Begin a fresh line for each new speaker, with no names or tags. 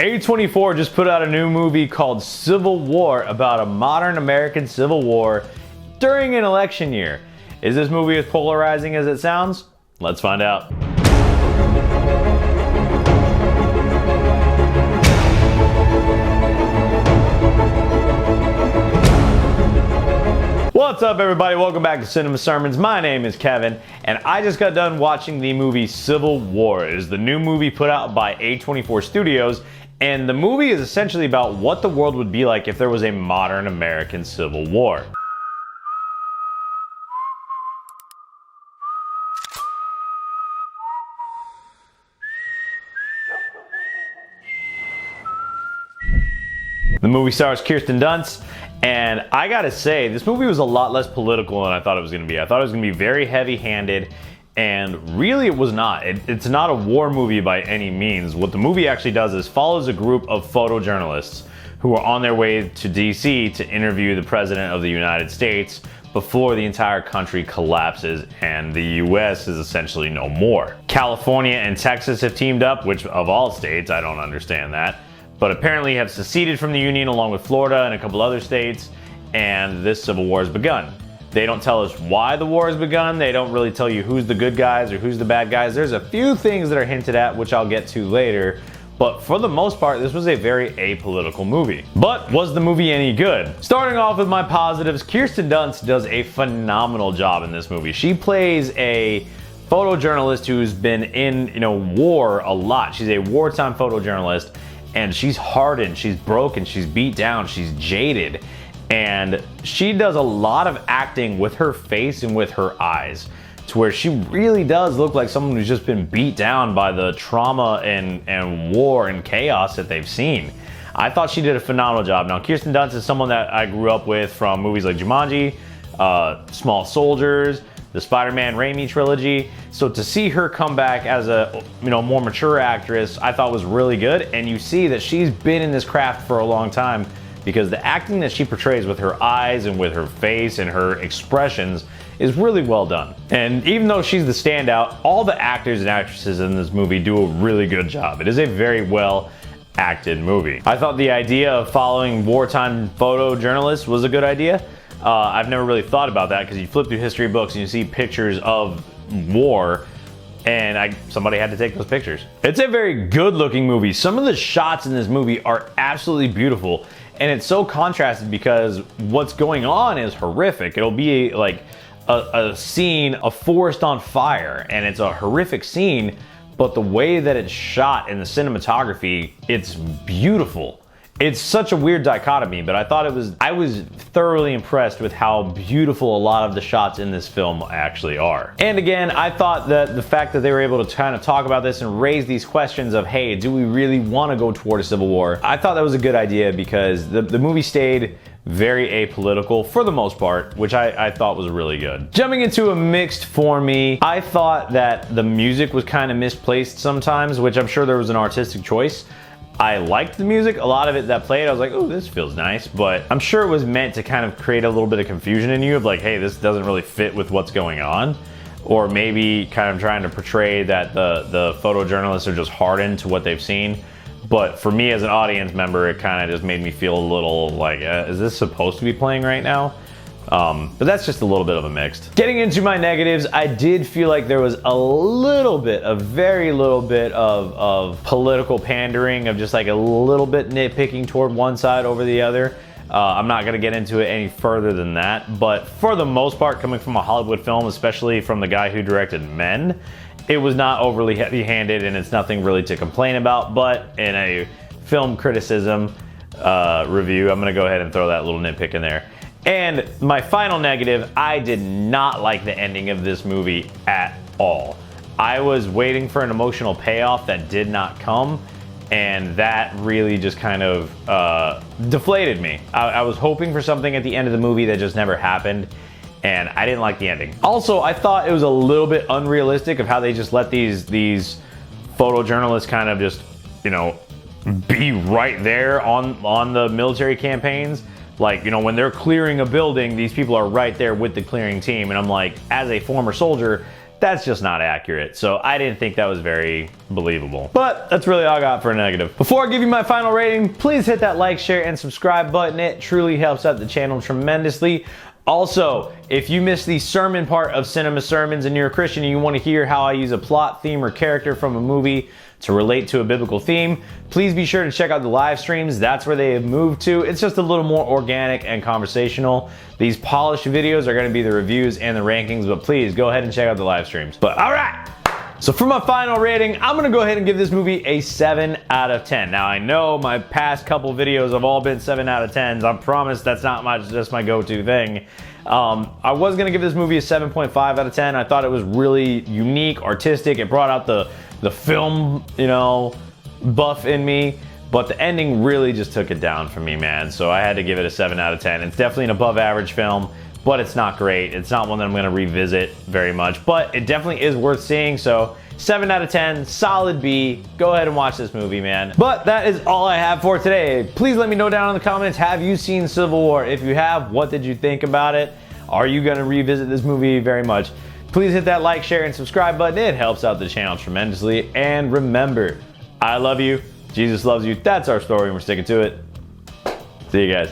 A24 just put out a new movie called Civil War about a modern American civil war during an election year. Is this movie as polarizing as it sounds? Let's find out. What's up, everybody? Welcome back to Cinema Sermons. My name is Kevin, and I just got done watching the movie Civil War. It is the new movie put out by A24 Studios, and the movie is essentially about what the world would be like if there was a modern American Civil War. The movie stars Kirsten Dunst, and I gotta say, this movie was a lot less political than I thought it was gonna be. I thought it was gonna be very heavy-handed, and really it was not. It's not a war movie by any means. What the movie actually does is follows a group of photojournalists who are on their way to DC to interview the President of the United States before the entire country collapses and the US is essentially no more. California and Texas have teamed up, which of all states, I don't understand that, but apparently have seceded from the Union along with Florida and a couple other states, and this civil war has begun. They don't tell us why the war has begun. They don't really tell you who's the good guys or who's the bad guys. There's a few things that are hinted at, which I'll get to later, but for the most part, this was a very apolitical movie. But was the movie any good? Starting off with my positives, Kirsten Dunst does a phenomenal job in this movie. She plays a photojournalist who's been in, war a lot. She's a wartime photojournalist, and she's hardened, she's broken, she's beat down, she's jaded. And she does a lot of acting with her face and with her eyes, to where she really does look like someone who's just been beat down by the trauma and war and chaos that they've seen. I thought she did a phenomenal job. Now, Kirsten Dunst is someone that I grew up with from movies like Jumanji, Small Soldiers, the Spider-Man Raimi trilogy. So to see her come back as a more mature actress, I thought was really good. And you see that she's been in this craft for a long time, because the acting that she portrays with her eyes and with her face and her expressions is really well done. And even though she's the standout, all the actors and actresses in this movie do a really good job. It is a very well acted movie. I thought the idea of following wartime photojournalists was a good idea. I've never really thought about that, because you flip through history books and you see pictures of war, and somebody had to take those pictures. It's a very good looking movie. Some of the shots in this movie are absolutely beautiful, and it's so contrasted because what's going on is horrific. It'll be like a scene, a forest on fire, and it's a horrific scene, but the way that it's shot in the cinematography, it's beautiful. It's such a weird dichotomy, but I was thoroughly impressed with how beautiful a lot of the shots in this film actually are. And again, I thought that the fact that they were able to kind of talk about this and raise these questions of, hey, do we really want to go toward a civil war? I thought that was a good idea, because the movie stayed very apolitical for the most part, which I thought was really good. Jumping into a mixed for me, I thought that the music was kind of misplaced sometimes, which I'm sure there was an artistic choice. I liked the music. A lot of it that played, I was like, oh, this feels nice, but I'm sure it was meant to kind of create a little bit of confusion in you of like, hey, this doesn't really fit with what's going on. Or maybe kind of trying to portray that the photojournalists are just hardened to what they've seen. But for me as an audience member, it kind of just made me feel a little like, is this supposed to be playing right now? But that's just a little bit of a mixed. Getting into my negatives, I did feel like there was a very little bit of political pandering, of just like a little bit nitpicking toward one side over the other. I'm not gonna get into it any further than that, but for the most part, coming from a Hollywood film, especially from the guy who directed Men, it was not overly heavy-handed, and it's nothing really to complain about. But in a film criticism review, I'm gonna go ahead and throw that little nitpick in there. And my final negative, I did not like the ending of this movie at all. I was waiting for an emotional payoff that did not come, and that really just kind of deflated me. I was hoping for something at the end of the movie that just never happened, and I didn't like the ending. Also, I thought it was a little bit unrealistic of how they just let these photojournalists kind of just, be right there on the military campaigns. Like, when they're clearing a building, these people are right there with the clearing team. And I'm like, as a former soldier, that's just not accurate. So I didn't think that was very believable. But that's really all I got for a negative. Before I give you my final rating, please hit that like, share, and subscribe button. It truly helps out the channel tremendously. Also, if you missed the sermon part of Cinema Sermons and you're a Christian and you want to hear how I use a plot, theme, or character from a movie to relate to a biblical theme, please be sure to check out the live streams. That's where they have moved to. It's just a little more organic and conversational. These polished videos are going to be the reviews and the rankings, but please go ahead and check out the live streams. But all right. So for my final rating, I'm gonna go ahead and give this movie a 7 out of 10. Now I know my past couple videos have all been 7 out of 10s. I promise that's not just my go-to thing. I was gonna give this movie a 7.5 out of 10. I thought it was really unique, artistic. It brought out the film, you know, buff in me. But the ending really just took it down for me, man. So I had to give it a 7 out of 10. It's definitely an above average film, but it's not great. It's not one that I'm gonna revisit very much, but it definitely is worth seeing. So 7 out of 10, solid B. Go ahead and watch this movie, man. But that is all I have for today. Please let me know down in the comments, have you seen Civil War? If you have, what did you think about it? Are you gonna revisit this movie very much? Please hit that like, share, and subscribe button. It helps out the channel tremendously. And remember, I love you. Jesus loves you. That's our story and we're sticking to it. See you guys.